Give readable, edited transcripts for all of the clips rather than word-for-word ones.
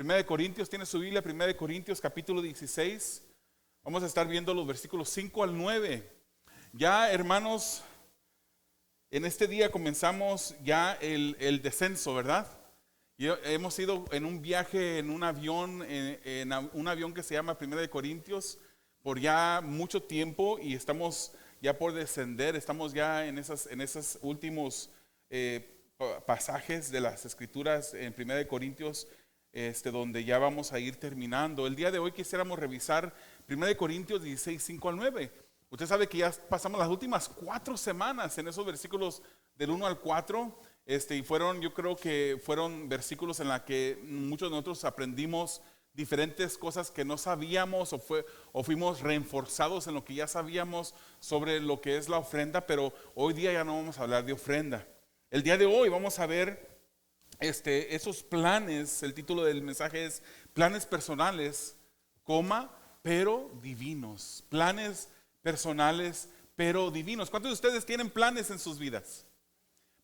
Primera de Corintios, tiene su Biblia, Primera de Corintios capítulo 16. Vamos a estar viendo los versículos 5 al 9. Ya, hermanos, en este día comenzamos ya el descenso, ¿verdad? Y hemos ido en un viaje en un avión, en un avión que se llama Primera de Corintios, por ya mucho tiempo, y estamos ya por descender. Estamos ya en esos últimos pasajes de las Escrituras en Primera de Corintios, donde ya vamos a ir terminando. El día de hoy quisiéramos revisar Primera de Corintios 16, 5 al 9. Usted sabe que ya pasamos las últimas 4 semanas en esos versículos del 1 al 4, y yo creo que fueron versículos en los que muchos de nosotros aprendimos diferentes cosas que no sabíamos, o fuimos reforzados en lo que ya sabíamos sobre lo que es la ofrenda. Pero hoy día ya no vamos a hablar de ofrenda. El día de hoy vamos a ver esos planes. El título del mensaje es planes personales, pero divinos. Planes personales, pero divinos. ¿Cuántos de ustedes tienen planes en sus vidas?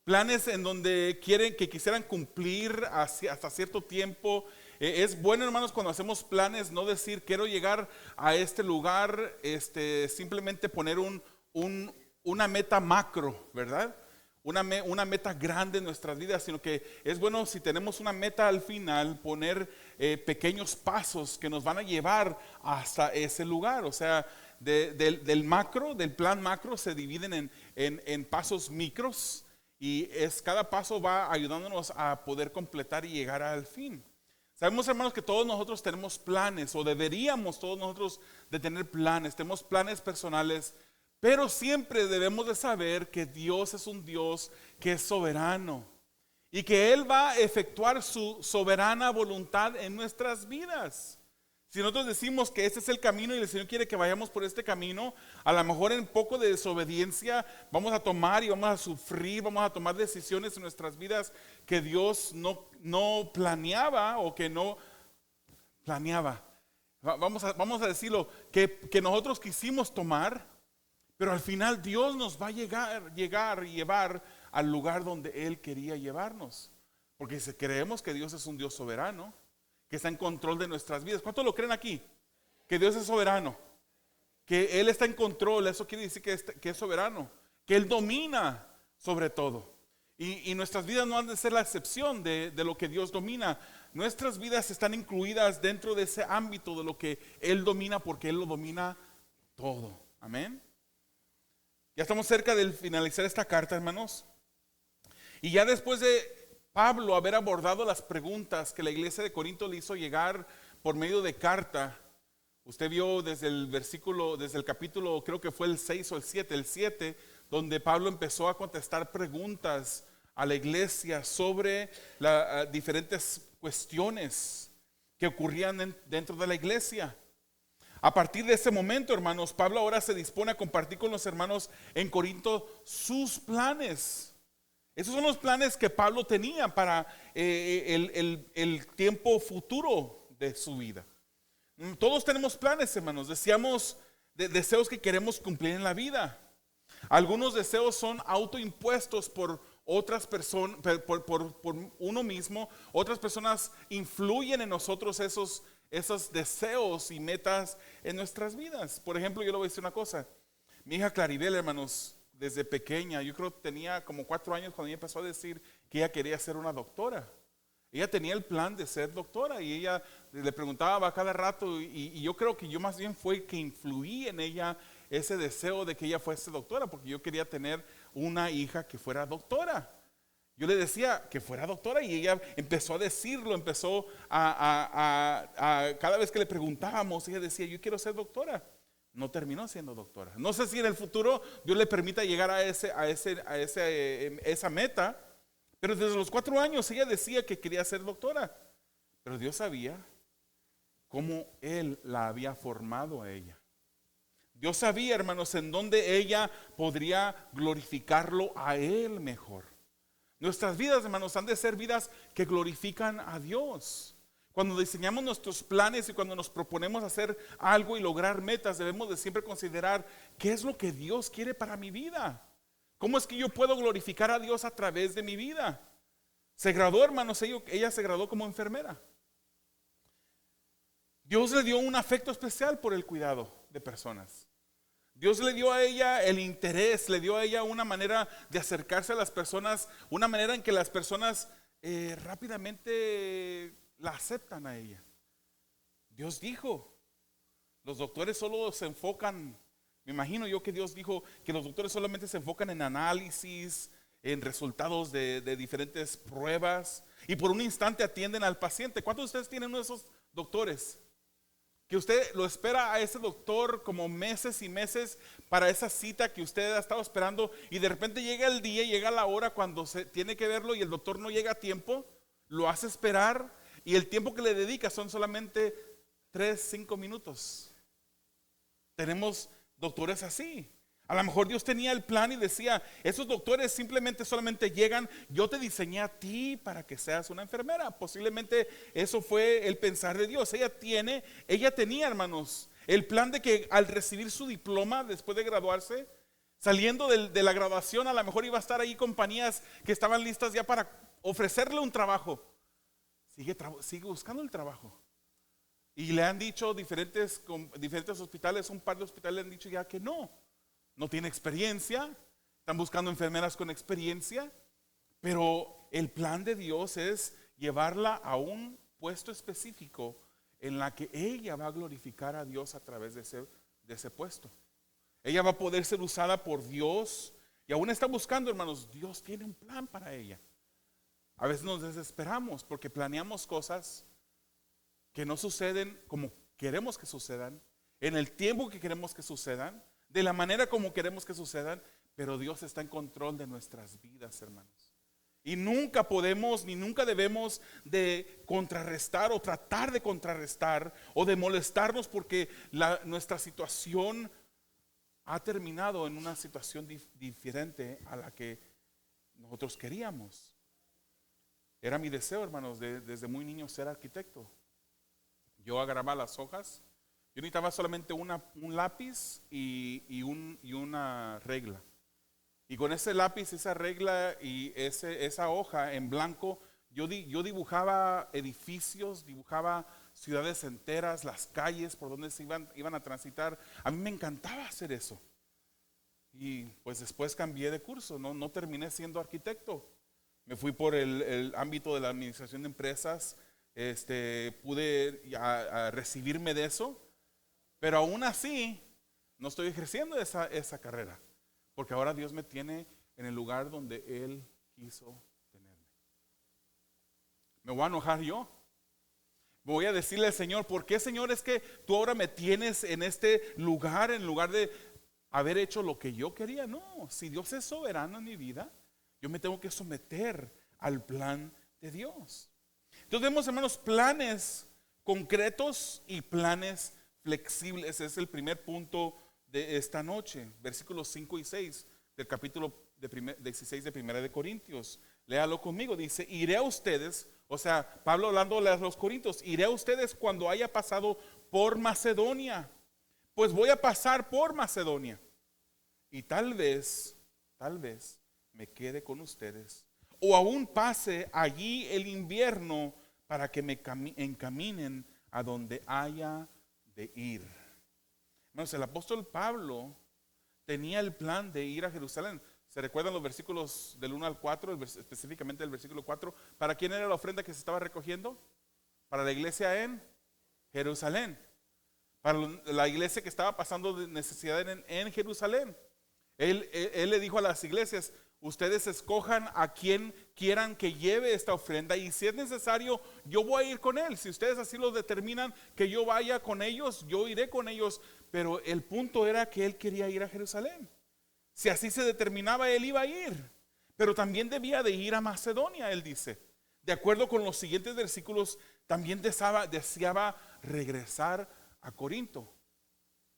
Planes en donde quisieran cumplir hasta cierto tiempo. Es bueno, hermanos, cuando hacemos planes, no decir quiero llegar a este lugar, simplemente poner una meta macro, ¿verdad? Una meta grande en nuestras vidas, sino que es bueno, si tenemos una meta al final, poner pequeños pasos que nos van a llevar hasta ese lugar. O sea, del plan macro se dividen en pasos micros, y cada paso va ayudándonos a poder completar y llegar al fin. Sabemos, hermanos, que todos nosotros tenemos planes, o deberíamos todos nosotros de tener planes. Tenemos planes personales, pero siempre debemos de saber que Dios es un Dios que es soberano, y que Él va a efectuar su soberana voluntad en nuestras vidas. Si nosotros decimos que este es el camino y el Señor quiere que vayamos por este camino, a lo mejor en poco de desobediencia vamos a tomar y vamos a sufrir, vamos a tomar decisiones en nuestras vidas que Dios no planeaba, o que no planeaba. Vamos a decirlo, que nosotros quisimos tomar, pero al final Dios nos va a llevar al lugar donde Él quería llevarnos. Porque si creemos que Dios es un Dios soberano, que está en control de nuestras vidas. ¿Cuántos lo creen aquí? Que Dios es soberano, que Él está en control. Eso quiere decir que es soberano, que Él domina sobre todo. Y nuestras vidas no han de ser la excepción de lo que Dios domina. Nuestras vidas están incluidas dentro de ese ámbito de lo que Él domina, porque Él lo domina todo. Amén. Ya estamos cerca de finalizar esta carta, hermanos. Y ya después de Pablo haber abordado las preguntas que la iglesia de Corinto le hizo llegar por medio de carta, usted vio desde el capítulo, creo que fue el 6 o el 7, donde Pablo empezó a contestar preguntas a la iglesia sobre diferentes cuestiones que ocurrían dentro de la iglesia. A partir de ese momento, hermanos, Pablo ahora se dispone a compartir con los hermanos en Corinto sus planes. Esos son los planes que Pablo tenía para el tiempo futuro de su vida. Todos tenemos planes, hermanos. Deseos que queremos cumplir en la vida. Algunos deseos son autoimpuestos por otras personas, por uno mismo. Otras personas influyen en nosotros esos deseos y metas en nuestras vidas. Por ejemplo, yo le voy a decir una cosa. Mi hija Claribel, hermanos, desde pequeña, yo creo que tenía como 4 años cuando ella empezó a decir que ella quería ser una doctora. Ella tenía el plan de ser doctora, y ella le preguntaba a cada rato, y yo creo que yo más bien fue que influí en ella ese deseo de que ella fuese doctora, porque yo quería tener una hija que fuera doctora. Yo le decía que fuera doctora, y ella empezó a decirlo, cada vez que le preguntábamos, ella decía, yo quiero ser doctora. No terminó siendo doctora. No sé si en el futuro Dios le permita llegar a esa meta, pero desde los 4 años ella decía que quería ser doctora. Pero Dios sabía cómo Él la había formado a ella. Dios sabía, hermanos, en dónde ella podría glorificarlo a Él mejor. Nuestras vidas, hermanos, han de ser vidas que glorifican a Dios. Cuando diseñamos nuestros planes y cuando nos proponemos hacer algo y lograr metas, debemos de siempre considerar qué es lo que Dios quiere para mi vida. ¿Cómo es que yo puedo glorificar a Dios a través de mi vida? Se graduó, hermanos, ella se graduó como enfermera. Dios le dio un afecto especial por el cuidado de personas. Dios le dio a ella el interés, le dio a ella una manera de acercarse a las personas, una manera en que las personas rápidamente la aceptan a ella. Dios dijo, los doctores solo se enfocan, me imagino yo que Dios dijo que los doctores solamente se enfocan en análisis, en resultados de diferentes pruebas, y por un instante atienden al paciente. ¿Cuántos de ustedes tienen uno de esos doctores? Que usted lo espera a ese doctor como meses y meses para esa cita que usted ha estado esperando, y de repente llega el día, llega la hora cuando se tiene que verlo y el doctor no llega a tiempo, lo hace esperar, y el tiempo que le dedica son solamente 3-5 minutos. Tenemos doctores así. A lo mejor Dios tenía el plan y decía, esos doctores simplemente solamente llegan, yo te diseñé a ti para que seas una enfermera. Posiblemente eso fue el pensar de Dios. Ella tenía, hermanos, el plan de que al recibir su diploma después de graduarse, saliendo de la graduación, a lo mejor iba a estar ahí compañías que estaban listas ya para ofrecerle un trabajo. Sigue buscando el trabajo. Y le han dicho diferentes hospitales, un par de hospitales le han dicho ya que no tiene experiencia, están buscando enfermeras con experiencia, pero el plan de Dios es llevarla a un puesto específico en la que ella va a glorificar a Dios a través de ese puesto. Ella va a poder ser usada por Dios, y aún está buscando, hermanos, Dios tiene un plan para ella. A veces nos desesperamos porque planeamos cosas que no suceden como queremos que sucedan, en el tiempo que queremos que sucedan, de la manera como queremos que sucedan, pero Dios está en control de nuestras vidas, hermanos. Y nunca podemos ni nunca debemos de contrarrestar o tratar de contrarrestar o de molestarnos porque nuestra situación ha terminado en una situación diferente a la que nosotros queríamos. Era mi deseo, hermanos, desde muy niño ser arquitecto. Yo agarraba las hojas. Yo necesitaba solamente un lápiz y una regla. Y con ese lápiz, esa regla y esa hoja en blanco, yo dibujaba edificios, dibujaba ciudades enteras, las calles por donde se iban a transitar. A mí me encantaba hacer eso. Y pues después cambié de curso, no terminé siendo arquitecto. Me fui por el ámbito de la administración de empresas. Pude a recibirme de eso. Pero aún así, no estoy ejerciendo esa carrera, porque ahora Dios me tiene en el lugar donde Él quiso tenerme. ¿Me voy a enojar yo? Me voy a decirle al Señor, ¿por qué, Señor, es que tú ahora me tienes en este lugar, en lugar de haber hecho lo que yo quería? No, si Dios es soberano en mi vida, yo me tengo que someter al plan de Dios. Entonces vemos, hermanos, planes concretos y planes flexibles. Ese es el primer punto de esta noche, versículos 5 y 6 del capítulo 16 de Primera de Corintios. Léalo conmigo, dice, iré a ustedes, o sea, Pablo hablándole a los corintios, iré a ustedes cuando haya pasado por Macedonia, pues voy a pasar por Macedonia, y tal vez me quede con ustedes, o aún pase allí el invierno para que me encaminen a donde haya de ir. Hermanos, el apóstol Pablo tenía el plan de ir a Jerusalén. ¿Se recuerdan los versículos del 1 al 4, específicamente el versículo 4? ¿Para quién era la ofrenda que se estaba recogiendo? Para la iglesia en Jerusalén. Para la iglesia que estaba pasando de necesidad en Jerusalén. Él le dijo a las iglesias, ustedes escojan a quien quieran que lleve esta ofrenda, y si es necesario, yo voy a ir con él. Si ustedes así lo determinan que yo vaya con ellos, yo iré con ellos. Pero el punto era que él quería ir a Jerusalén. Si así se determinaba, él iba a ir. Pero también debía de ir a Macedonia, él dice. De acuerdo con los siguientes versículos, también deseaba regresar a Corinto.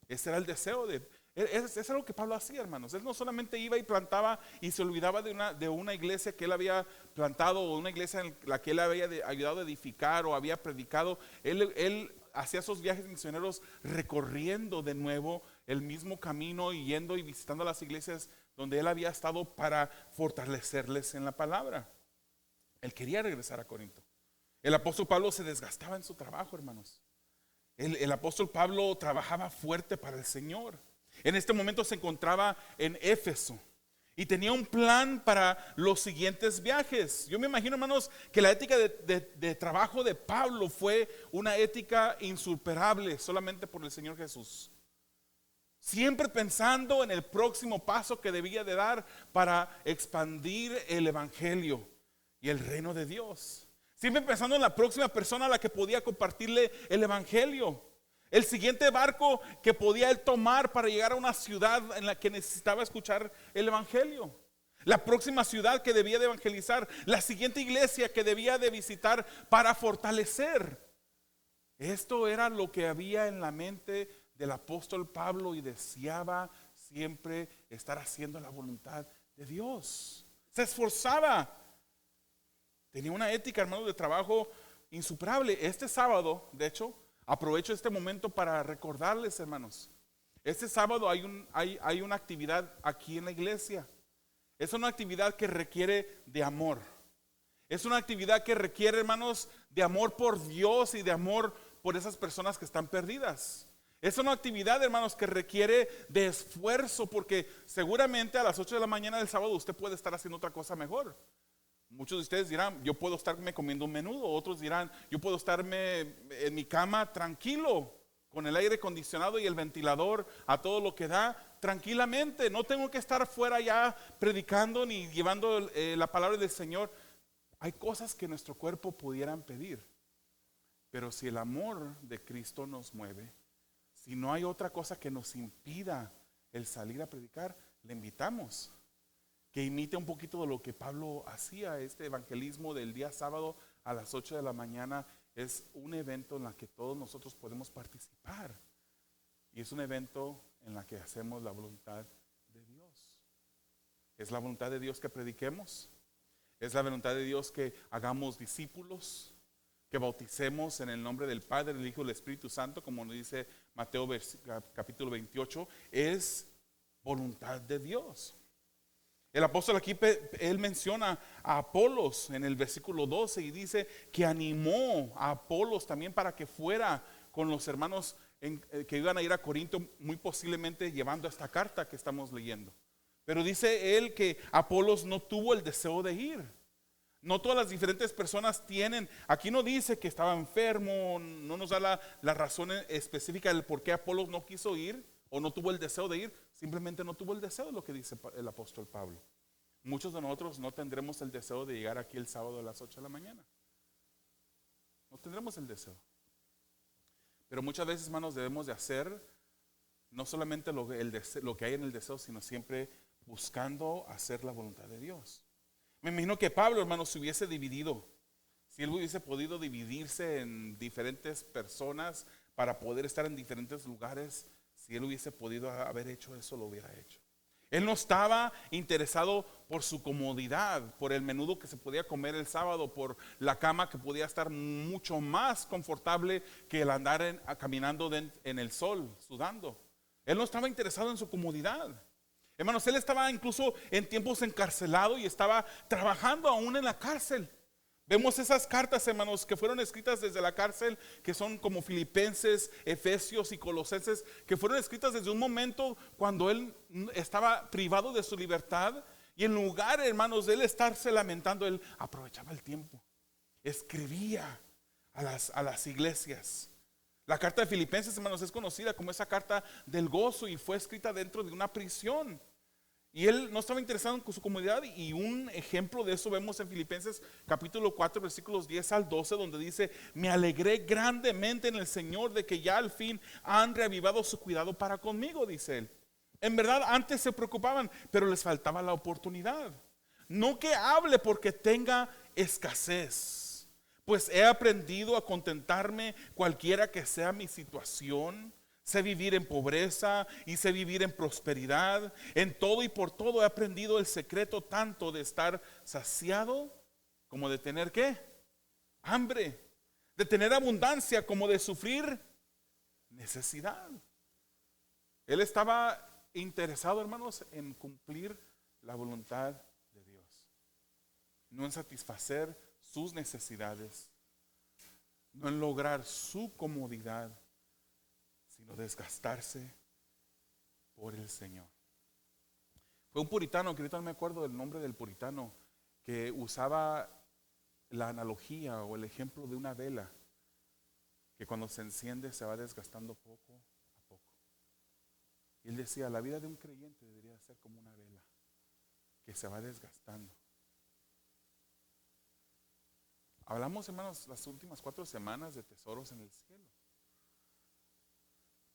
Ese era el deseo es algo que Pablo hacía, hermanos. Él no solamente iba y plantaba y se olvidaba de una iglesia que él había plantado, o una iglesia en la que él había ayudado a edificar o había predicado. Él hacía esos viajes misioneros recorriendo de nuevo el mismo camino y yendo y visitando las iglesias donde él había estado para fortalecerles en la palabra. Él quería regresar a Corinto. El apóstol Pablo se desgastaba en su trabajo, hermanos. El apóstol Pablo trabajaba fuerte para el Señor. En este momento se encontraba en Éfeso y tenía un plan para los siguientes viajes. Yo me imagino, hermanos, que la ética de trabajo de Pablo fue una ética insuperable solamente por el Señor Jesús. Siempre pensando en el próximo paso que debía de dar para expandir el evangelio y el reino de Dios. Siempre pensando en la próxima persona a la que podía compartirle el evangelio. El siguiente barco que podía él tomar para llegar a una ciudad en la que necesitaba escuchar el evangelio. La próxima ciudad que debía de evangelizar. La siguiente iglesia que debía de visitar para fortalecer. Esto era lo que había en la mente del apóstol Pablo y deseaba siempre estar haciendo la voluntad de Dios. Se esforzaba. Tenía una ética, hermano, de trabajo insuperable. Este sábado, de hecho, aprovecho este momento para recordarles, hermanos. Este sábado hay una actividad aquí en la iglesia. Es una actividad que requiere de amor. Es una actividad que requiere, hermanos, de amor por Dios y de amor por esas personas que están perdidas. Es una actividad, hermanos, que requiere de esfuerzo, porque seguramente a las 8 de la mañana del sábado usted puede estar haciendo otra cosa mejor. Muchos de ustedes dirán, yo puedo estarme comiendo un menudo. Otros dirán, yo puedo estarme en mi cama tranquilo, con el aire acondicionado y el ventilador a todo lo que da, tranquilamente. No tengo que estar fuera ya predicando ni llevando la palabra del Señor. Hay cosas que nuestro cuerpo pudieran pedir, pero si el amor de Cristo nos mueve, si no hay otra cosa que nos impida el salir a predicar, le invitamos que imite un poquito de lo que Pablo hacía. Este evangelismo del día sábado a las 8 de la mañana es un evento en el que todos nosotros podemos participar. Y es un evento en el que hacemos la voluntad de Dios. Es la voluntad de Dios que prediquemos. Es la voluntad de Dios que hagamos discípulos, que bauticemos en el nombre del Padre, del Hijo y del Espíritu Santo, como nos dice Mateo capítulo 28. Es voluntad de Dios. El apóstol aquí, él menciona a Apolos en el versículo 12 y dice que animó a Apolos también para que fuera con los hermanos que iban a ir a Corinto, muy posiblemente llevando esta carta que estamos leyendo. Pero dice él que Apolos no tuvo el deseo de ir. No todas las diferentes personas tienen, aquí no dice que estaba enfermo, no nos da la razón específica del por qué Apolos no quiso ir o no tuvo el deseo de ir. Simplemente no tuvo el deseo, de lo que dice el apóstol Pablo. Muchos de nosotros no tendremos el deseo de llegar aquí el sábado a las 8 de la mañana. No tendremos el deseo. Pero muchas veces, hermanos, debemos de hacer no solamente lo que hay en el deseo, sino siempre buscando hacer la voluntad de Dios. Me imagino que Pablo, hermanos, se hubiese dividido. Si él hubiese podido dividirse en diferentes personas para poder estar en diferentes lugares, si él hubiese podido haber hecho eso, lo hubiera hecho. Él no estaba interesado por su comodidad, por el menudo que se podía comer el sábado, por la cama que podía estar mucho más confortable que el andar caminando en el sol, sudando. Él no estaba interesado en su comodidad. Hermanos, él estaba incluso en tiempos encarcelado y estaba trabajando aún en la cárcel. Vemos esas cartas, hermanos, que fueron escritas desde la cárcel, que son como Filipenses, Efesios y Colosenses, que fueron escritas desde un momento cuando él estaba privado de su libertad. Y en lugar, hermanos, de él estarse lamentando, él aprovechaba el tiempo. Escribía a las iglesias. La carta de Filipenses, hermanos, es conocida como esa carta del gozo y fue escrita dentro de una prisión. Y él no estaba interesado en su comunidad, y un ejemplo de eso vemos en Filipenses capítulo 4 versículos 10 al 12, donde dice: me alegré grandemente en el Señor de que ya al fin han reavivado su cuidado para conmigo, dice él. En verdad antes se preocupaban, pero les faltaba la oportunidad. No que hable porque tenga escasez, pues he aprendido a contentarme cualquiera que sea mi situación. Sé vivir en pobreza y sé vivir en prosperidad. En todo y por todo he aprendido el secreto tanto de estar saciado como de tener ¿qué? Hambre. De tener abundancia como de sufrir necesidad. Él estaba interesado, hermanos, en cumplir la voluntad de Dios. No en satisfacer sus necesidades. No en lograr su comodidad, sino desgastarse por el Señor. Fue un puritano, que ahorita no me acuerdo del nombre del puritano, que usaba la analogía o el ejemplo de una vela, que cuando se enciende se va desgastando poco a poco. Y él decía, la vida de un creyente debería ser como una vela, que se va desgastando. Hablamos, hermanos, las últimas 4 semanas de tesoros en el cielo.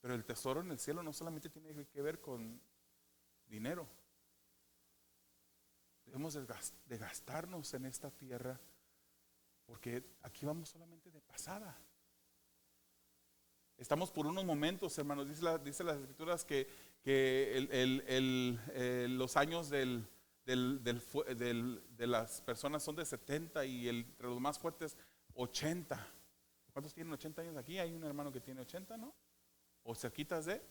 Pero el tesoro en el cielo no solamente tiene que ver con dinero. Debemos de gastarnos en esta tierra, porque aquí vamos solamente de pasada. Estamos por unos momentos, hermanos. Dice las escrituras que los años de las personas son de 70 y entre los más fuertes 80. ¿Cuántos tienen 80 años aquí? Hay un hermano que tiene 80, ¿no? O cerquitas de.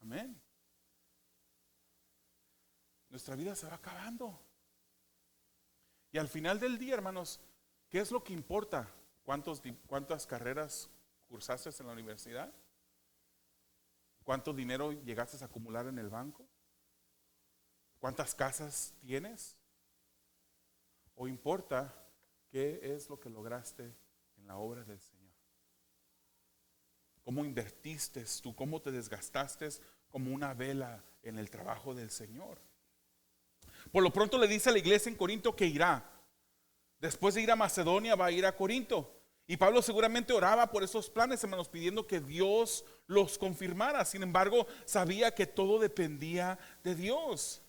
Amén. Nuestra vida se va acabando. Y al final del día, hermanos, ¿qué es lo que importa? ¿Cuántas carreras cursaste en la universidad? ¿Cuánto dinero llegaste a acumular en el banco? ¿Cuántas casas tienes? ¿O importa qué es lo que lograste en la obra del Señor? ¿Cómo invertiste tú? ¿Cómo te desgastaste como una vela en el trabajo del Señor? Por lo pronto le dice a la iglesia en Corinto que irá. Después de ir a Macedonia va a ir a Corinto. Y Pablo seguramente oraba por esos planes, hermanos, pidiendo que Dios los confirmara. Sin embargo, sabía que todo dependía de Dios.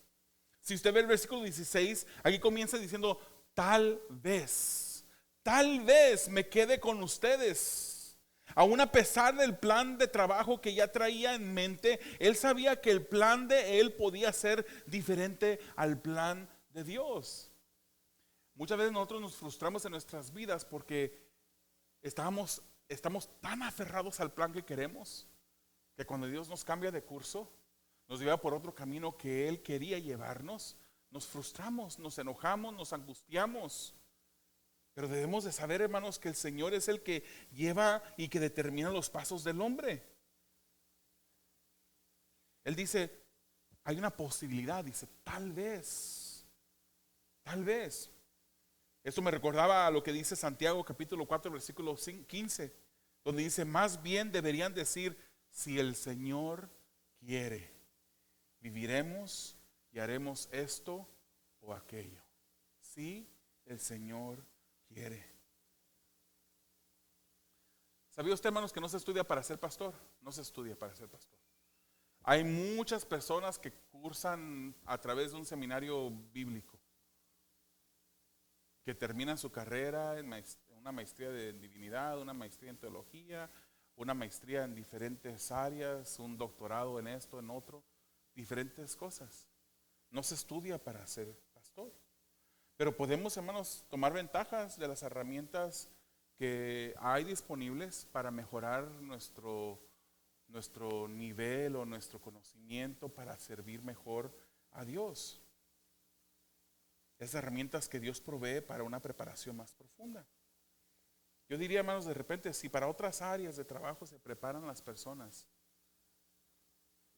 Si usted ve el versículo 16, aquí comienza diciendo, tal vez me quede con ustedes. Aún a pesar del plan de trabajo que ya traía en mente, él sabía que el plan de él podía ser diferente al plan de Dios. Muchas veces nosotros nos frustramos en nuestras vidas porque estamos tan aferrados al plan que queremos, que cuando Dios nos cambia de curso, nos lleva por otro camino que Él quería llevarnos, nos frustramos, nos enojamos, nos angustiamos. Pero debemos de saber, hermanos, que el Señor es el que lleva y que determina los pasos del hombre. Él dice, hay una posibilidad, dice, tal vez. Esto me recordaba a lo que dice Santiago capítulo 4 versículo 15, donde dice, más bien deberían decir, si el Señor quiere, viviremos y haremos esto o aquello. Si el Señor quiere. ¿Sabía usted, hermanos, que no se estudia para ser pastor? No se estudia para ser pastor. Hay muchas personas que cursan a través de un seminario bíblico, que terminan su carrera en una maestría de divinidad, una maestría en teología, una maestría en diferentes áreas, un doctorado en esto, en otro, diferentes cosas. No se estudia para ser pastor. Pero podemos, hermanos, tomar ventajas de las herramientas que hay disponibles para mejorar nuestro nivel o nuestro conocimiento para servir mejor a Dios. Esas herramientas que Dios provee para una preparación más profunda. Yo diría, hermanos, de repente, si para otras áreas de trabajo se preparan las personas,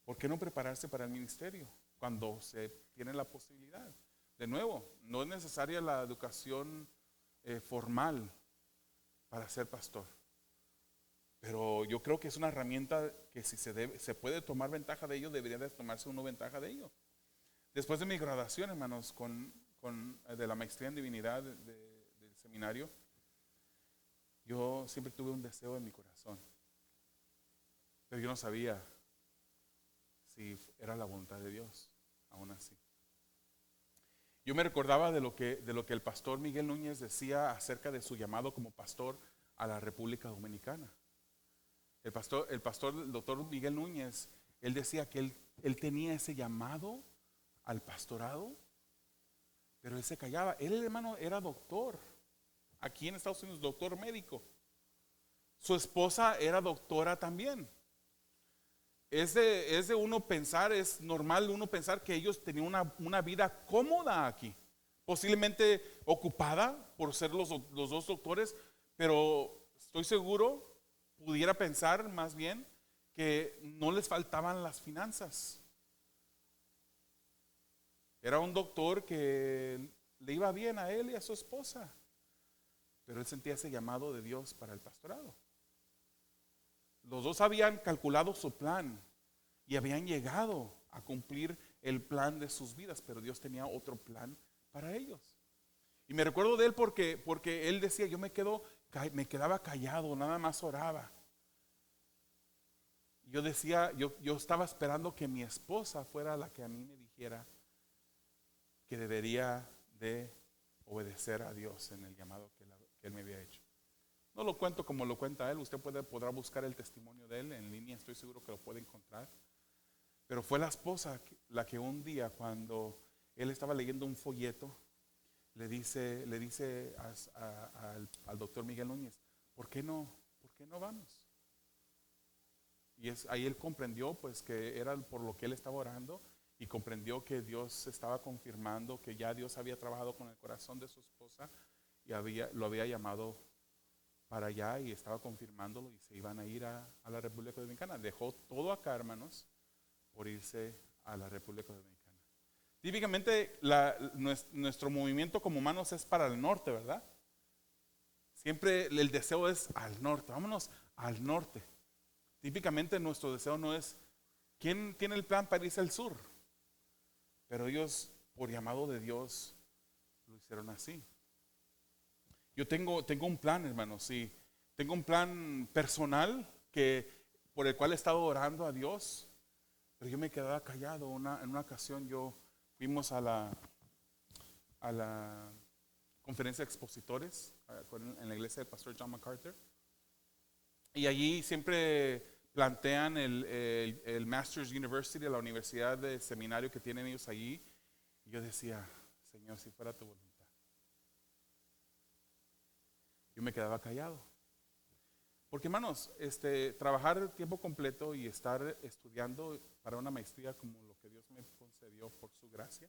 ¿por qué no prepararse para el ministerio cuando se tiene la posibilidad? De nuevo, no es necesaria la educación formal para ser pastor, pero yo creo que es una herramienta que si se puede tomar ventaja de ello, debería de tomarse uno ventaja de ello. Después de mi graduación, hermanos, de la maestría en divinidad del seminario, yo siempre tuve un deseo en mi corazón, pero yo no sabía si era la voluntad de Dios, aún así. Yo me recordaba de lo que el pastor Miguel Núñez decía acerca de su llamado como pastor a la República Dominicana. El doctor Miguel Núñez, él decía que él tenía ese llamado al pastorado, pero él se callaba. Él, hermano, era doctor, aquí en Estados Unidos, doctor médico. Su esposa era doctora también. Es de uno pensar, es normal uno pensar que ellos tenían una vida cómoda aquí, posiblemente ocupada por ser los dos doctores, pero estoy seguro, pudiera pensar más bien que no les faltaban las finanzas. Era un doctor que le iba bien a él y a su esposa, pero él sentía ese llamado de Dios para el pastorado. Los dos habían calculado su plan y habían llegado a cumplir el plan de sus vidas, pero Dios tenía otro plan para ellos. Y me recuerdo de él porque él decía, yo me quedaba callado, nada más oraba. Yo decía, yo estaba esperando que mi esposa fuera la que a mí me dijera que debería de obedecer a Dios en el llamado que él me había hecho. No lo cuento como lo cuenta él, usted podrá buscar el testimonio de él en línea, estoy seguro que lo puede encontrar. Pero fue la esposa la que un día, cuando él estaba leyendo un folleto, le dice al doctor Miguel Núñez, ¿por qué no vamos? Y ahí él comprendió pues que era por lo que él estaba orando, y comprendió que Dios estaba confirmando que ya Dios había trabajado con el corazón de su esposa y lo había llamado para allá, y estaba confirmándolo, y se iban a ir a la República Dominicana. Dejó todo acá, hermanos, por irse a la República Dominicana. Típicamente nuestro movimiento como humanos es para el norte, ¿verdad? Siempre el deseo es al norte, vámonos al norte. Típicamente nuestro deseo no es, ¿quién tiene el plan para irse al sur? Pero ellos, por llamado de Dios, lo hicieron así. Yo tengo un plan, hermanos, sí. Tengo un plan personal por el cual he estado orando a Dios, pero yo me quedaba callado. En una ocasión fuimos a la conferencia de expositores en la iglesia del pastor John MacArthur, y allí siempre plantean el Masters University, la universidad de seminario que tienen ellos allí. Y yo decía, Señor, si fuera tu voluntad. Yo me quedaba callado. Porque, hermanos, trabajar tiempo completo y estar estudiando para una maestría como lo que Dios me concedió por su gracia,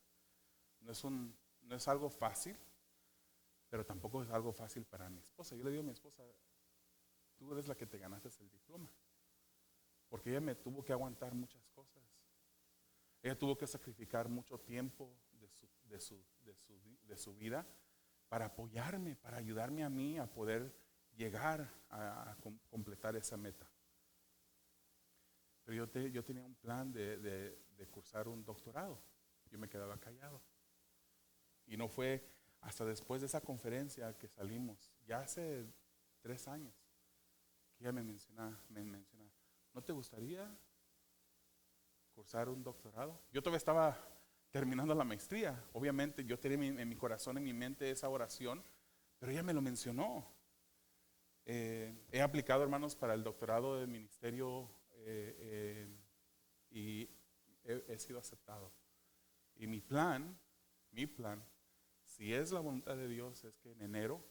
no es algo fácil, pero tampoco es algo fácil para mi esposa. Yo le digo a mi esposa, tú eres la que te ganaste el diploma, porque ella me tuvo que aguantar muchas cosas. Ella tuvo que sacrificar mucho tiempo de su vida para apoyarme, para ayudarme a mí a poder llegar a completar esa meta. Pero yo tenía un plan de cursar un doctorado. Yo me quedaba callado. Y no fue hasta después de esa conferencia que salimos, ya hace 3 años, que ella me menciona, ¿no te gustaría cursar un doctorado? Yo todavía estaba terminando la maestría. Obviamente yo tenía en mi corazón, en mi mente esa oración, pero ella me lo mencionó. He aplicado, hermanos, para el doctorado de ministerio y he sido aceptado. Y mi plan, si es la voluntad de Dios, es que en enero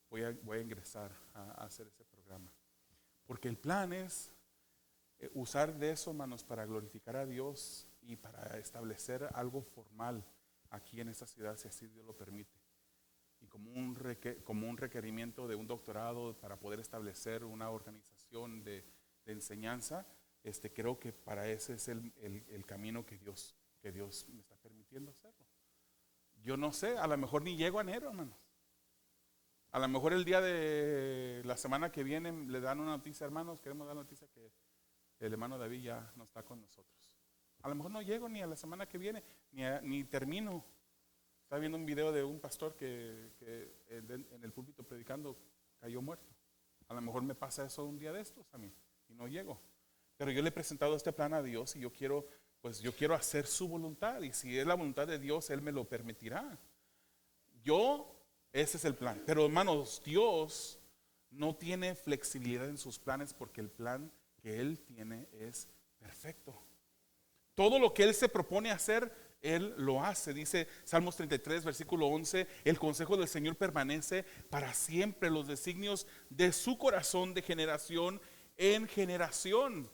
voy a ingresar a hacer ese programa. Porque el plan es usar de eso, hermanos, para glorificar a Dios y para establecer algo formal aquí en esta ciudad, si así Dios lo permite. Y como un requerimiento de un doctorado para poder establecer una organización de enseñanza, creo que para ese es el camino que Dios me está permitiendo hacerlo. Yo no sé, a lo mejor ni llego a enero, hermanos. A lo mejor el día de la semana que viene le dan una noticia, hermanos, queremos dar la noticia que el hermano David ya no está con nosotros. A lo mejor no llego ni a la semana que viene, ni termino. Estaba viendo un video de un pastor que en el púlpito predicando cayó muerto. A lo mejor me pasa eso un día de estos a mí y no llego. Pero yo le he presentado este plan a Dios y yo quiero hacer su voluntad, y si es la voluntad de Dios, Él me lo permitirá. Ese es el plan. Pero, hermanos, Dios no tiene flexibilidad en sus planes, porque el plan que Él tiene es perfecto. Todo lo que Él se propone hacer, Él lo hace. Dice Salmos 33, versículo 11, el consejo del Señor permanece para siempre, los designios de su corazón de generación en generación.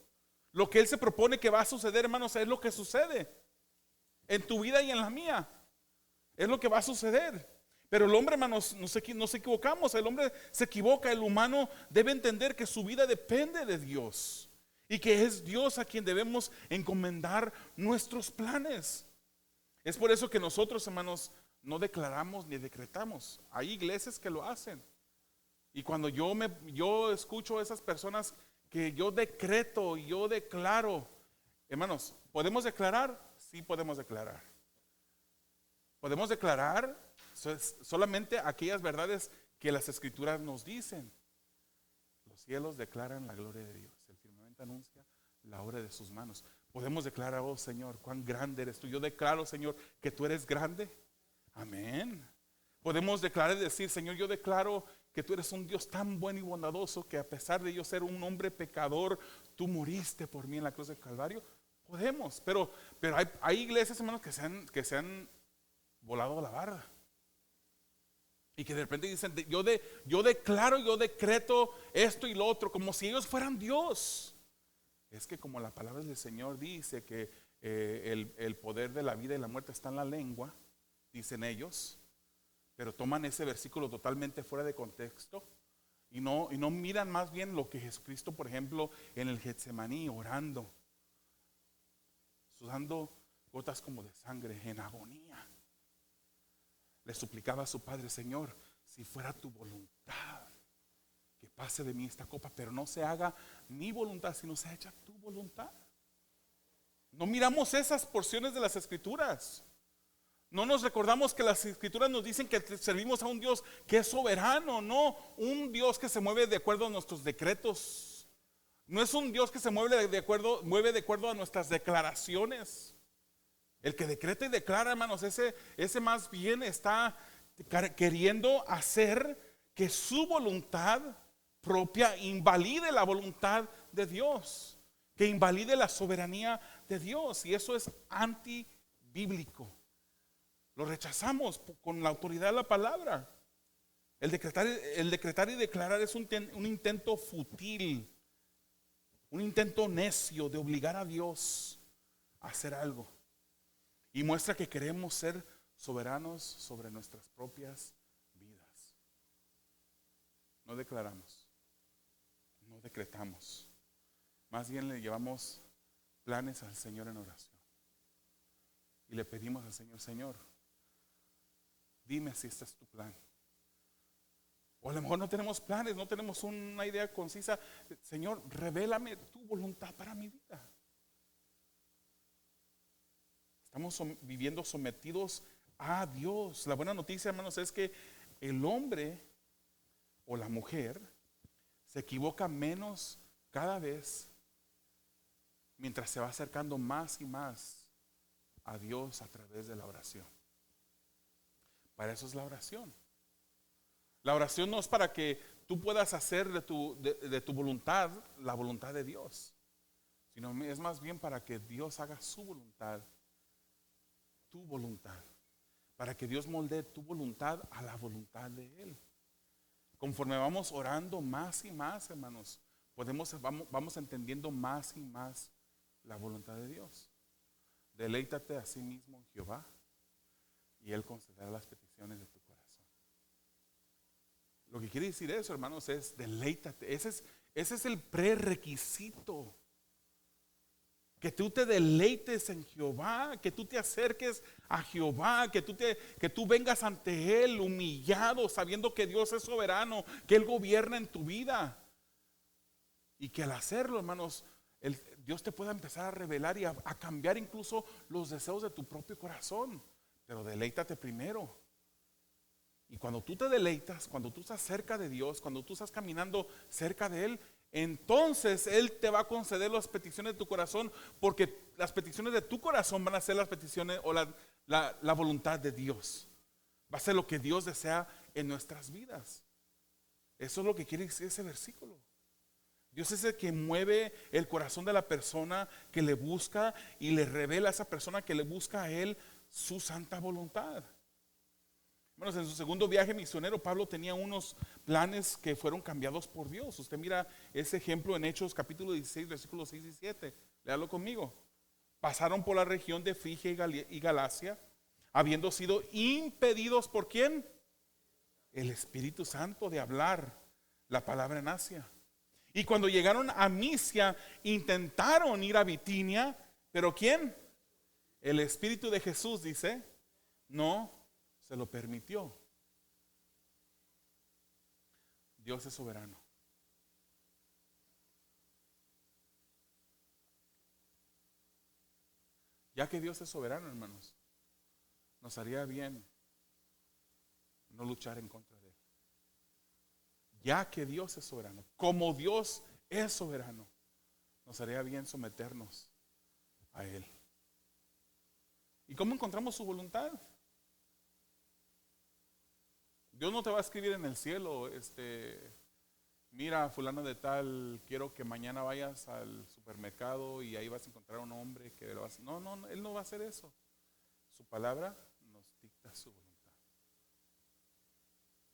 Lo que Él se propone que va a suceder, hermanos, es lo que sucede en tu vida y en la mía. Es lo que va a suceder. Pero el hombre, hermanos, nos equivocamos. El hombre se equivoca. El humano debe entender que su vida depende de Dios y que es Dios a quien debemos encomendar nuestros planes. Es por eso que nosotros, hermanos, no declaramos ni decretamos. Hay iglesias que lo hacen. Y cuando yo escucho a esas personas que yo decreto, yo declaro, hermanos, ¿podemos declarar? Sí, podemos declarar. Podemos declarar solamente aquellas verdades que las escrituras nos dicen. Los cielos declaran la gloria de Dios. El firmamento anuncia la obra de sus manos. Podemos declarar, oh Señor, cuán grande eres tú. Yo declaro, Señor, que tú eres grande. Amén. Podemos declarar y decir, Señor, yo declaro que tú eres un Dios tan bueno y bondadoso que a pesar de yo ser un hombre pecador, tú moriste por mí en la cruz del Calvario. Podemos, pero hay iglesias, hermanos, que se han volado a la barda. Y que de repente dicen, yo declaro, yo decreto esto y lo otro, como si ellos fueran Dios. Es que como la palabra del Señor dice que el poder de la vida y la muerte está en la lengua, dicen ellos, pero toman ese versículo totalmente fuera de contexto y no miran más bien lo que Jesucristo, por ejemplo, en el Getsemaní, orando, sudando gotas como de sangre, en agonía, le suplicaba a su Padre, Señor, si fuera tu voluntad, que pase de mí esta copa, pero no se haga mi voluntad, sino se hecha tu voluntad. No miramos esas porciones de las Escrituras. No nos recordamos que las Escrituras nos dicen que servimos a un Dios que es soberano, no un Dios que se mueve de acuerdo a nuestros decretos. No es un Dios que se mueve de acuerdo a nuestras declaraciones. El que decreta y declara, hermanos, ese más bien está queriendo hacer que su voluntad propia invalide la voluntad de Dios, que invalide la soberanía de Dios, y eso es antibíblico. Lo rechazamos con la autoridad de la palabra. El decretar y declarar es un intento fútil, un intento necio de obligar a Dios a hacer algo. Y muestra que queremos ser soberanos sobre nuestras propias vidas. No declaramos, no decretamos. Más bien le llevamos planes al Señor en oración. Y le pedimos al Señor, Señor, dime si este es tu plan. O a lo mejor no tenemos planes, no tenemos una idea concisa. Señor, revélame tu voluntad para mi vida. Estamos viviendo sometidos a Dios. La buena noticia, hermanos, es que el hombre o la mujer se equivoca menos cada vez mientras se va acercando más y más a Dios a través de la oración. Para eso es la oración. La oración no es para que tú puedas hacer de tu voluntad la voluntad de Dios, sino es más bien para que Dios haga su voluntad, tu voluntad, para que Dios moldee tu voluntad a la voluntad de Él. Conforme vamos orando más y más, hermanos, vamos entendiendo más y más la voluntad de Dios. Deleítate a sí mismo en Jehová y Él concederá las peticiones de tu corazón. Lo que quiere decir eso, hermanos, es deleítate. Ese es el prerequisito. Que tú te deleites en Jehová, que tú te acerques a Jehová, que tú vengas ante Él humillado, sabiendo que Dios es soberano, que Él gobierna en tu vida. Y que al hacerlo, hermanos, Dios te pueda empezar a revelar y a cambiar incluso los deseos de tu propio corazón. Pero deleítate primero. Y cuando tú te deleitas, cuando tú estás cerca de Dios, cuando tú estás caminando cerca de Él, entonces Él te va a conceder las peticiones de tu corazón, porque las peticiones de tu corazón van a ser las peticiones o la voluntad de Dios. Va a ser lo que Dios desea en nuestras vidas. Eso es lo que quiere decir ese versículo. Dios es el que mueve el corazón de la persona que le busca y le revela a esa persona que le busca a Él su santa voluntad. Bueno, en su segundo viaje misionero, Pablo tenía unos planes que fueron cambiados por Dios. Usted mira ese ejemplo en Hechos capítulo 16, versículos 6 y 7. Léalo conmigo. Pasaron por la región de Frigia y Galacia, habiendo sido impedidos ¿por quién? el Espíritu Santo de hablar la palabra en Asia. Y cuando llegaron a Misia, intentaron ir a Bitinia, pero ¿quién? El Espíritu de Jesús, dice, no se lo permitió. Dios es soberano. Ya que Dios es soberano, hermanos, nos haría bien no luchar en contra de Él. Ya que Dios es soberano, como Dios es soberano, nos haría bien someternos a Él. ¿Y cómo encontramos su voluntad? Dios no te va a escribir en el cielo, mira, fulano de tal, quiero que mañana vayas al supermercado y ahí vas a encontrar a un hombre que lo va a hacer. No, no, Él no va a hacer eso. Su palabra nos dicta su voluntad.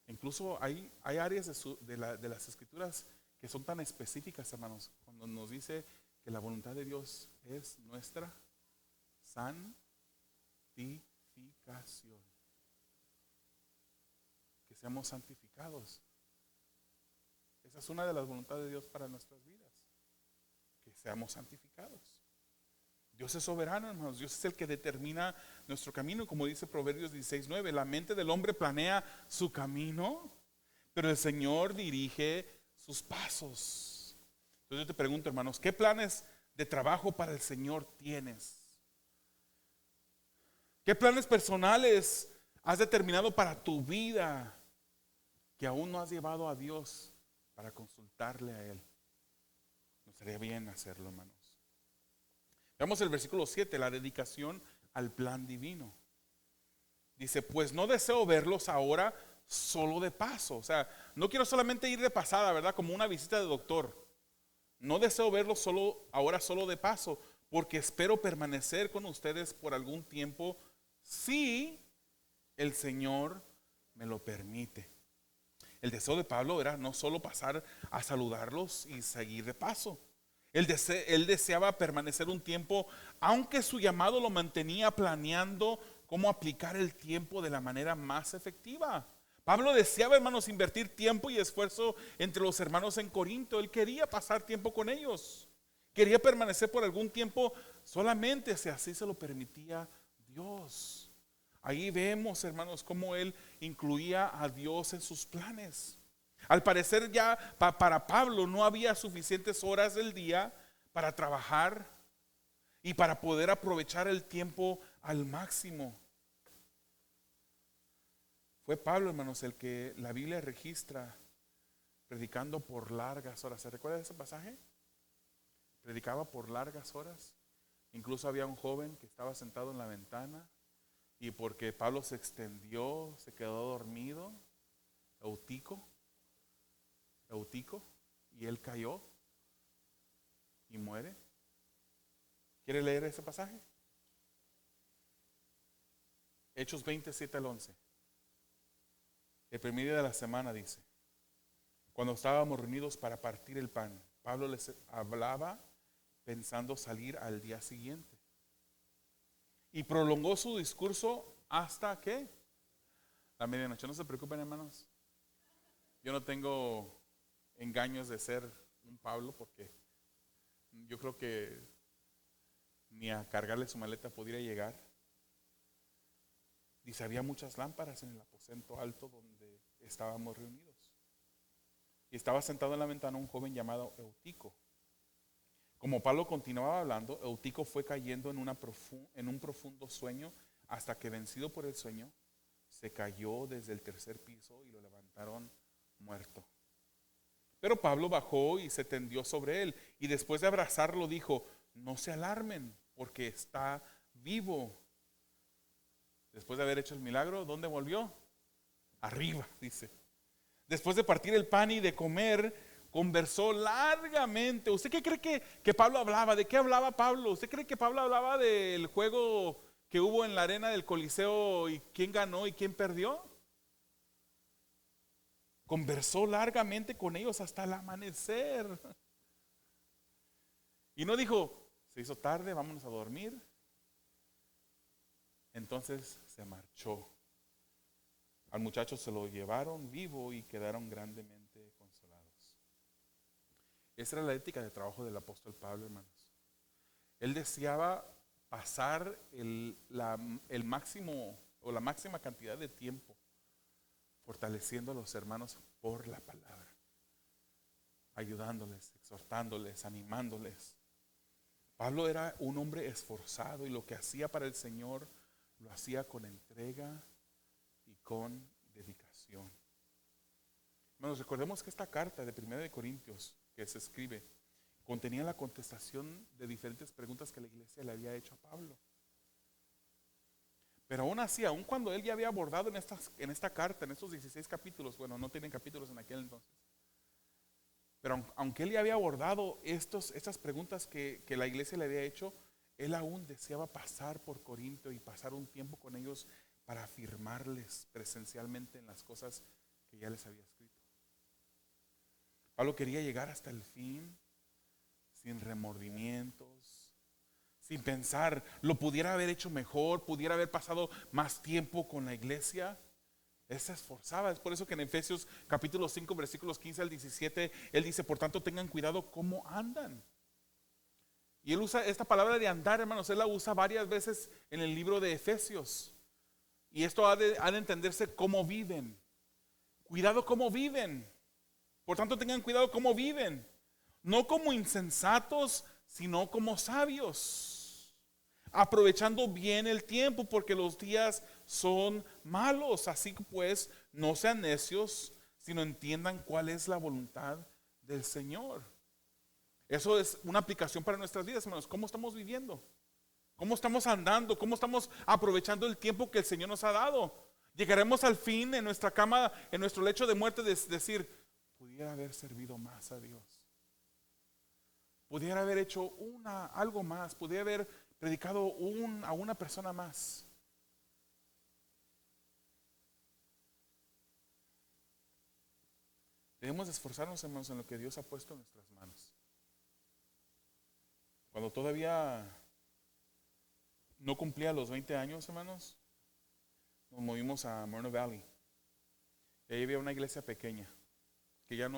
Incluso hay áreas de las escrituras que son tan específicas, hermanos, cuando nos dice que la voluntad de Dios es nuestra santificación. Que seamos santificados. Esa es una de las voluntades de Dios para nuestras vidas. Que seamos santificados. Dios es soberano, hermanos. Dios es el que determina nuestro camino. Como dice Proverbios 16:9, la mente del hombre planea su camino, pero el Señor dirige sus pasos. Entonces yo te pregunto, hermanos, ¿qué planes de trabajo para el Señor tienes? ¿Qué planes personales has determinado para tu vida que aún no has llevado a Dios para consultarle a Él? Nos sería bien hacerlo, hermanos. Veamos el versículo 7, la dedicación al plan divino. Dice, pues no deseo verlos ahora solo de paso. O sea, no quiero solamente ir de pasada, ¿verdad? Como una visita de doctor. No deseo verlos ahora solo de paso, porque espero permanecer con ustedes por algún tiempo, si el Señor me lo permite. El deseo de Pablo era no solo pasar a saludarlos y seguir de paso. Él deseaba permanecer un tiempo, aunque su llamado lo mantenía planeando cómo aplicar el tiempo de la manera más efectiva. Pablo deseaba, hermanos, invertir tiempo y esfuerzo entre los hermanos en Corinto. Él quería pasar tiempo con ellos. Quería permanecer por algún tiempo solamente si así se lo permitía Dios. Ahí vemos, hermanos, cómo él incluía a Dios en sus planes. Al parecer ya para Pablo no había suficientes horas del día para trabajar y para poder aprovechar el tiempo al máximo. Fue Pablo, hermanos, el que la Biblia registra predicando por largas horas. ¿Se recuerda de ese pasaje? Predicaba por largas horas. Incluso había un joven que estaba sentado en la ventana y porque Pablo se extendió, se quedó dormido, Eutico, y él cayó y muere. ¿Quiere leer ese pasaje? Hechos 27 al 11. El primer día de la semana dice, cuando estábamos reunidos para partir el pan, Pablo les hablaba pensando salir al día siguiente. Y prolongó su discurso hasta ¿qué? La medianoche. No se preocupen, hermanos. Yo no tengo engaños de ser un Pablo, porque yo creo que ni a cargarle su maleta pudiera llegar. Dice, había muchas lámparas en el aposento alto donde estábamos reunidos. Y estaba sentado en la ventana un joven llamado Eutico. Como Pablo continuaba hablando, Eutico fue cayendo en un profundo sueño, hasta que, vencido por el sueño, se cayó desde el tercer piso y lo levantaron muerto. Pero Pablo bajó y se tendió sobre él, y después de abrazarlo dijo, no se alarmen, porque está vivo. Después de haber hecho el milagro, ¿dónde volvió? Arriba, dice. Después de partir el pan y de comer, conversó largamente. ¿Usted qué cree que Pablo hablaba? ¿De qué hablaba Pablo? ¿Usted cree que Pablo hablaba del juego que hubo en la arena del Coliseo y quién ganó y quién perdió? Conversó largamente con ellos hasta el amanecer. Y no dijo, se hizo tarde, vámonos a dormir. Entonces se marchó. Al muchacho se lo llevaron vivo y quedaron grandemente consolados. Esa era la ética de trabajo del apóstol Pablo, hermanos. Él deseaba pasar el máximo o la máxima cantidad de tiempo fortaleciendo a los hermanos por la palabra, ayudándoles, exhortándoles, animándoles. Pablo era un hombre esforzado y lo que hacía para el Señor lo hacía con entrega y con dedicación. Hermanos, recordemos que esta carta de 1 de Corintios que se escribe contenía la contestación de diferentes preguntas que la iglesia le había hecho a Pablo. Pero aún así, aún cuando él ya había abordado en esta carta, en estos 16 capítulos, bueno, no tienen capítulos en aquel entonces, pero aunque él ya había abordado estas preguntas que la iglesia le había hecho, él aún deseaba pasar por Corinto y pasar un tiempo con ellos para afirmarles presencialmente en las cosas que ya les había escrito. Pablo quería llegar hasta el fin, sin remordimientos, sin pensar, lo pudiera haber hecho mejor, pudiera haber pasado más tiempo con la iglesia. Él se esforzaba. Es por eso que en Efesios capítulo 5 versículos 15 al 17 él dice: por tanto tengan cuidado cómo andan. Y él usa esta palabra de andar, hermanos, él la usa varias veces en el libro de Efesios. Y esto ha de entenderse cómo viven. Cuidado cómo viven. Por tanto tengan cuidado cómo viven. No como insensatos, sino como sabios, aprovechando bien el tiempo, porque los días son malos. Así que pues no sean necios, sino entiendan cuál es la voluntad del Señor. Eso es una aplicación para nuestras vidas, hermanos. ¿Cómo estamos viviendo? ¿Cómo estamos andando? ¿Cómo estamos aprovechando el tiempo que el Señor nos ha dado? Llegaremos al fin en nuestra cama, en nuestro lecho de muerte, de decir: pudiera haber servido más a Dios. Pudiera haber hecho algo más. Pudiera haber predicado a una persona más. Debemos esforzarnos, hermanos, en lo que Dios ha puesto en nuestras manos. Cuando todavía no cumplía los 20 años, hermanos, nos movimos a Moreno Valley. Y ahí había una iglesia pequeña que ya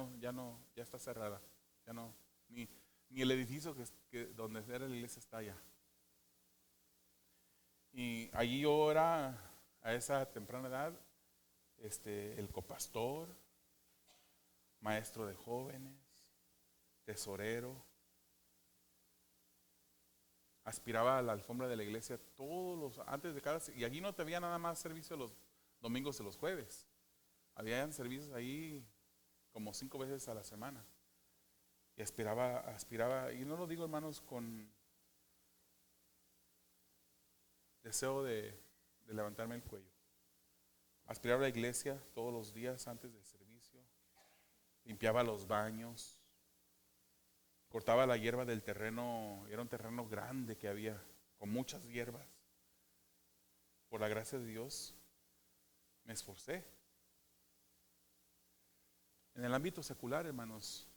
está cerrada. Ya no, ni el edificio donde era la iglesia está allá. Y allí yo era, a esa temprana edad, el copastor, maestro de jóvenes, tesorero. Aspiraba a la alfombra de la iglesia antes de cada, y allí no te había nada más servicio los domingos y los jueves. Habían servicios ahí como 5 veces a la semana. Y aspiraba, y no lo digo, hermanos, con deseo de levantarme el cuello. Aspiraba a la iglesia todos los días antes del servicio. Limpiaba los baños. Cortaba la hierba del terreno. Era un terreno grande que había, con muchas hierbas. Por la gracia de Dios, me esforcé. En el ámbito secular, hermanos,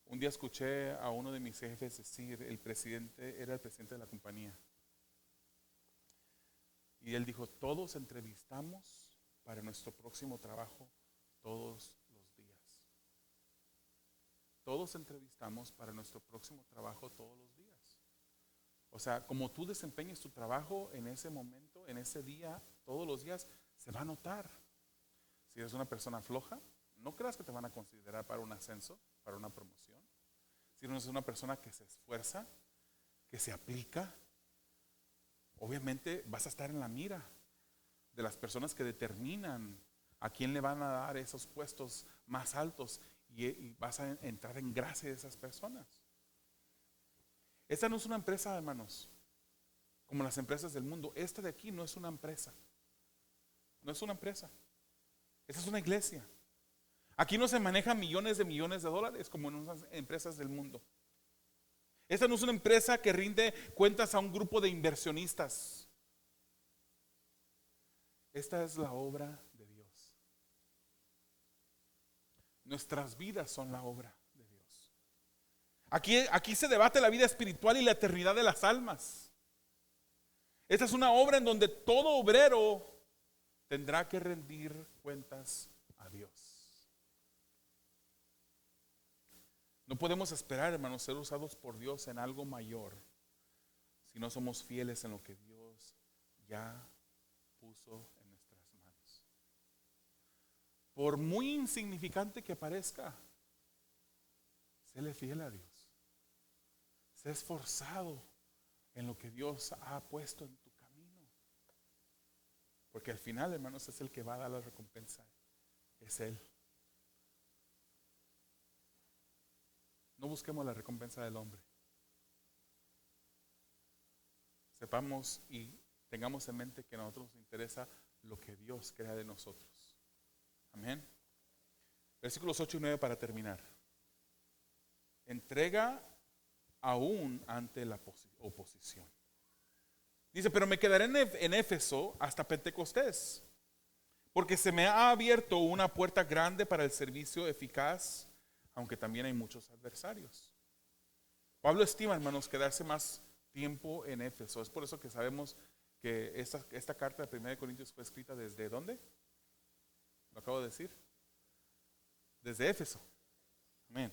un día escuché a uno de mis jefes decir, era el presidente de la compañía. Y él dijo: todos entrevistamos para nuestro próximo trabajo todos los días. Todos entrevistamos para nuestro próximo trabajo todos los días. O sea, como tú desempeñes tu trabajo en ese momento, en ese día, todos los días, se va a notar. Si eres una persona floja, no creas que te van a considerar para un ascenso, para una promoción. Si eres una persona que se esfuerza, que se aplica, obviamente vas a estar en la mira de las personas que determinan a quién le van a dar esos puestos más altos, y vas a entrar en gracia de esas personas. Esta no es una empresa, hermanos, como las empresas del mundo. Esta de aquí no es una empresa. No es una empresa. Esta es una iglesia. Aquí no se manejan millones de dólares como en unas empresas del mundo. Esta no es una empresa que rinde cuentas a un grupo de inversionistas. Esta es la obra de Dios. Nuestras vidas son la obra de Dios. Aquí se debate la vida espiritual y la eternidad de las almas. Esta es una obra en donde todo obrero tendrá que rendir cuentas a Dios. No podemos esperar, hermanos, ser usados por Dios en algo mayor si no somos fieles en lo que Dios ya puso en nuestras manos. Por muy insignificante que parezca, séle fiel a Dios. Sé esforzado en lo que Dios ha puesto en tu camino. Porque al final, hermanos, es el que va a dar la recompensa. Es Él. No busquemos la recompensa del hombre. Sepamos y tengamos en mente que a nosotros nos interesa lo que Dios crea de nosotros. Amén. Versículos 8 y 9 para terminar. Entrega aún ante la oposición. Dice, pero me quedaré en Éfeso hasta Pentecostés, porque se me ha abierto una puerta grande para el servicio eficaz, aunque también hay muchos adversarios. Pablo estima, hermanos, quedarse más tiempo en Éfeso. Es por eso que sabemos que esta carta de 1 Corintios fue escrita ¿desde dónde? Lo acabo de decir. Desde Éfeso. Amén.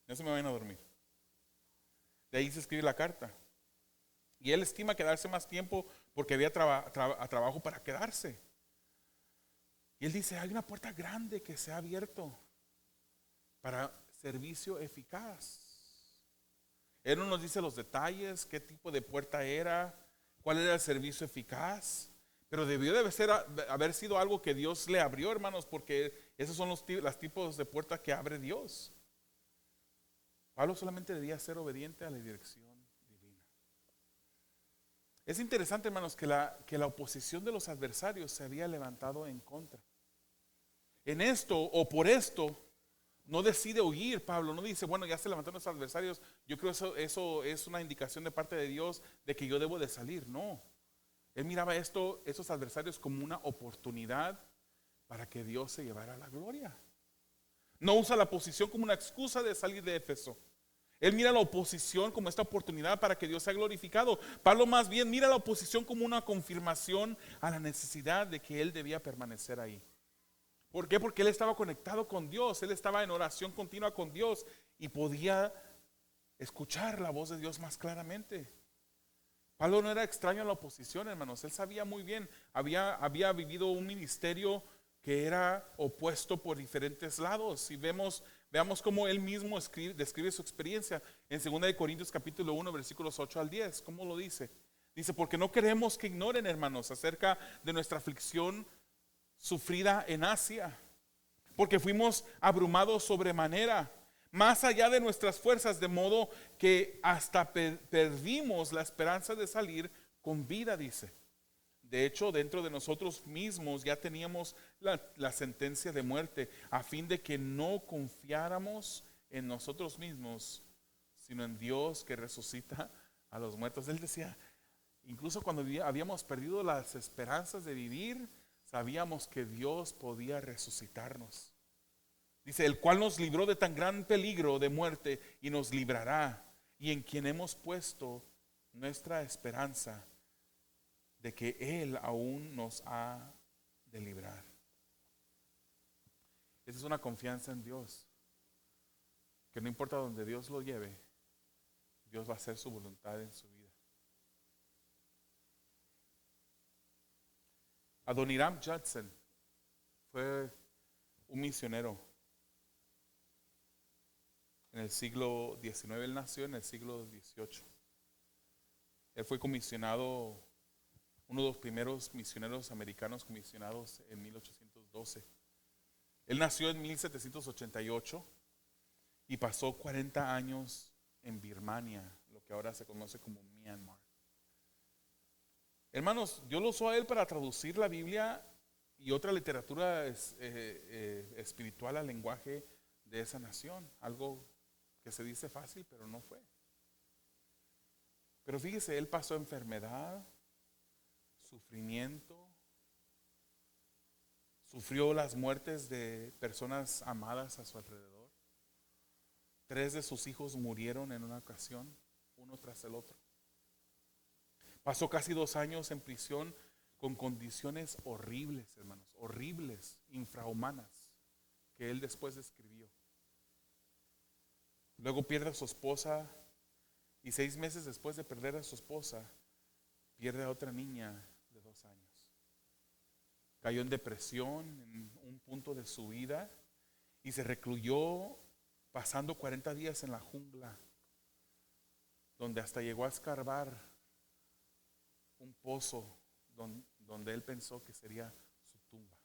No se me vayan a dormir. De ahí se escribe la carta. Y él estima quedarse más tiempo porque había trabajo para quedarse. Y él dice, hay una puerta grande que se ha abierto para servicio eficaz. Él no nos dice los detalles, qué tipo de puerta era, cuál era el servicio eficaz, pero debió de haber sido algo que Dios le abrió, hermanos, porque esos son los tipos de puertas que abre Dios. Pablo solamente debía ser obediente a la dirección divina. Es interesante, hermanos, que la oposición de los adversarios se había levantado en contra. En esto o por esto no decide huir Pablo, no dice, bueno, ya se levantaron los adversarios, yo creo que eso es una indicación de parte de Dios de que yo debo de salir. No, él miraba esos adversarios como una oportunidad para que Dios se llevara la gloria. No usa la oposición como una excusa de salir de Éfeso. Él mira la oposición como esta oportunidad para que Dios sea glorificado. Pablo más bien mira la oposición como una confirmación a la necesidad de que él debía permanecer ahí. ¿Por qué? Porque él estaba conectado con Dios, él estaba en oración continua con Dios y podía escuchar la voz de Dios más claramente. Pablo no era extraño a la oposición, hermanos, él sabía muy bien, había vivido un ministerio que era opuesto por diferentes lados. Y veamos cómo él mismo describe su experiencia en 2 Corintios capítulo 1 versículos 8 al 10. ¿Cómo lo dice? Dice, porque no queremos que ignoren, hermanos, acerca de nuestra aflicción sufrida en Asia, porque fuimos abrumados sobremanera, más allá de nuestras fuerzas, de modo que hasta perdimos la esperanza de salir con vida, dice. De hecho, dentro de nosotros mismos ya teníamos la sentencia de muerte, a fin de que no confiáramos en nosotros mismos, sino en Dios que resucita a los muertos. Él decía, incluso cuando habíamos perdido las esperanzas de vivir, sabíamos que Dios podía resucitarnos. Dice, el cual nos libró de tan gran peligro de muerte y nos librará, y en quien hemos puesto nuestra esperanza de que Él aún nos ha de librar. Esa es una confianza en Dios, que no importa donde Dios lo lleve, Dios va a hacer su voluntad en su vida. Adoniram Judson fue un misionero en el siglo XIX. Él nació en el siglo XVIII. Él fue comisionado, uno de los primeros misioneros americanos comisionados en 1812. Él nació en 1788 y pasó 40 años en Birmania, lo que ahora se conoce como Myanmar. Hermanos, Dios lo usó a él para traducir la Biblia y otra literatura espiritual al lenguaje de esa nación. Algo que se dice fácil, pero no fue. Pero fíjese, él pasó enfermedad, sufrimiento, sufrió las muertes de personas amadas a su alrededor. 3 de sus hijos murieron en una ocasión, uno tras el otro. Pasó casi 2 años en prisión con condiciones horribles, hermanos, horribles, infrahumanas, que él después describió. Luego pierde a su esposa y 6 meses después de perder a su esposa, pierde a otra niña de 2 años. Cayó en depresión en un punto de su vida y se recluyó pasando 40 días en la jungla, donde hasta llegó a escarbar un pozo donde él pensó que sería su tumba.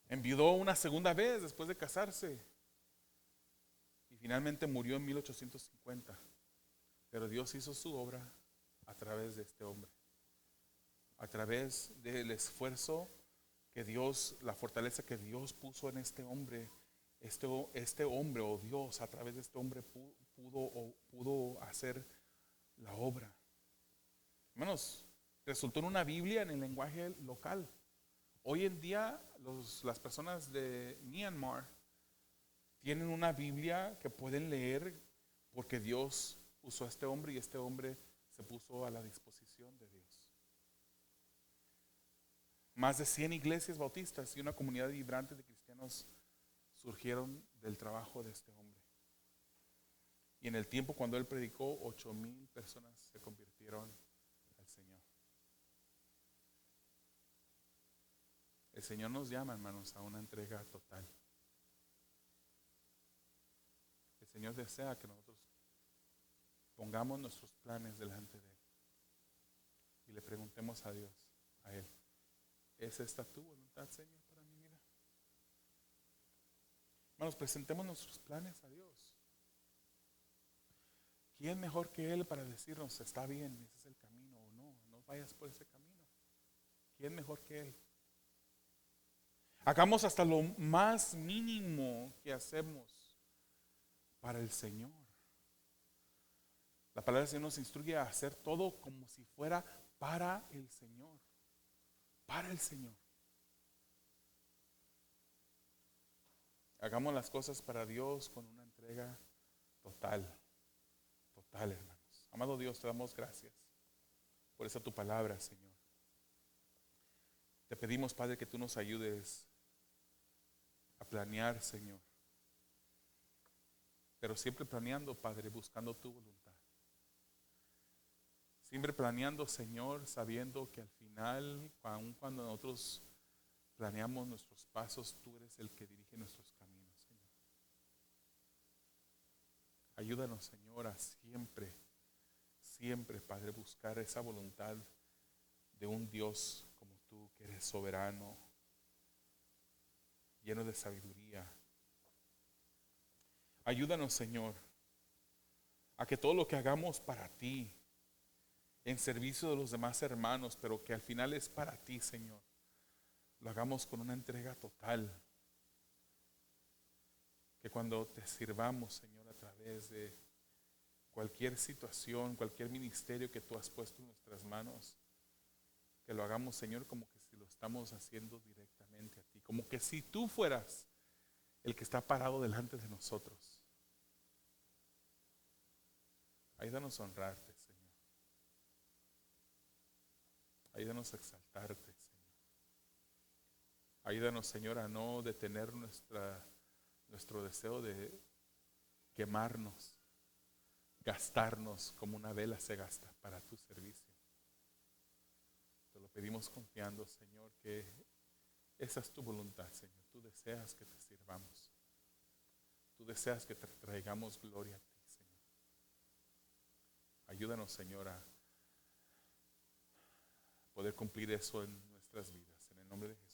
Enviudó una segunda vez después de casarse y finalmente murió en 1850. Pero Dios hizo su obra a través de este hombre, a través del esfuerzo que Dios, la fortaleza que Dios puso en este hombre. Este hombre o Dios a través de este hombre pudo hacer la obra. Hermanos, resultó en una Biblia en el lenguaje local. Hoy en día las personas de Myanmar tienen una Biblia que pueden leer porque Dios usó a este hombre y este hombre se puso a la disposición de Dios. Más de 100 iglesias bautistas y una comunidad vibrante de cristianos surgieron del trabajo de este hombre. Y en el tiempo cuando él predicó, 8,000 personas se convirtieron al Señor. El Señor nos llama, hermanos, a una entrega total. El Señor desea que nosotros pongamos nuestros planes delante de Él y le preguntemos a Dios, a Él, ¿es esta tu voluntad, Señor, para mi vida? Hermanos, presentemos nuestros planes a Dios. ¿Quién mejor que Él para decirnos, está bien, ese es el camino o no, no vayas por ese camino? ¿Quién mejor que Él? Hagamos hasta lo más mínimo que hacemos para el Señor. La palabra del Señor nos instruye a hacer todo como si fuera para el Señor. Para el Señor. Hagamos las cosas para Dios con una entrega total. Total, hermanos. Amado Dios, te damos gracias por esa tu palabra, Señor. Te pedimos, Padre, que tú nos ayudes a planear, Señor. Pero siempre planeando, Padre, buscando tu voluntad. Siempre planeando, Señor, sabiendo que al final, aun cuando nosotros planeamos nuestros pasos, tú eres el que dirige nuestros caminos, Señor. Ayúdanos, Señor, a siempre, siempre, Padre, buscar esa voluntad de un Dios como tú, que eres soberano, lleno de sabiduría. Ayúdanos, Señor, a que todo lo que hagamos para ti, en servicio de los demás hermanos, pero que al final es para ti, Señor, lo hagamos con una entrega total. Que cuando te sirvamos, Señor, a través de cualquier situación, cualquier ministerio que tú has puesto en nuestras manos, que lo hagamos, Señor, como que si lo estamos haciendo directamente a ti, como que si tú fueras el que está parado delante de nosotros. Ayúdanos a honrarte, Señor. Ayúdanos a exaltarte, Señor. Ayúdanos, Señor, a no detener nuestro deseo de quemarnos, gastarnos como una vela se gasta para tu servicio. Te lo pedimos confiando, Señor, que esa es tu voluntad, Señor. Tú deseas que te sirvamos. Tú deseas que te traigamos gloria a ti, Señor. Ayúdanos, Señor, a poder cumplir eso en nuestras vidas. En el nombre de Jesús.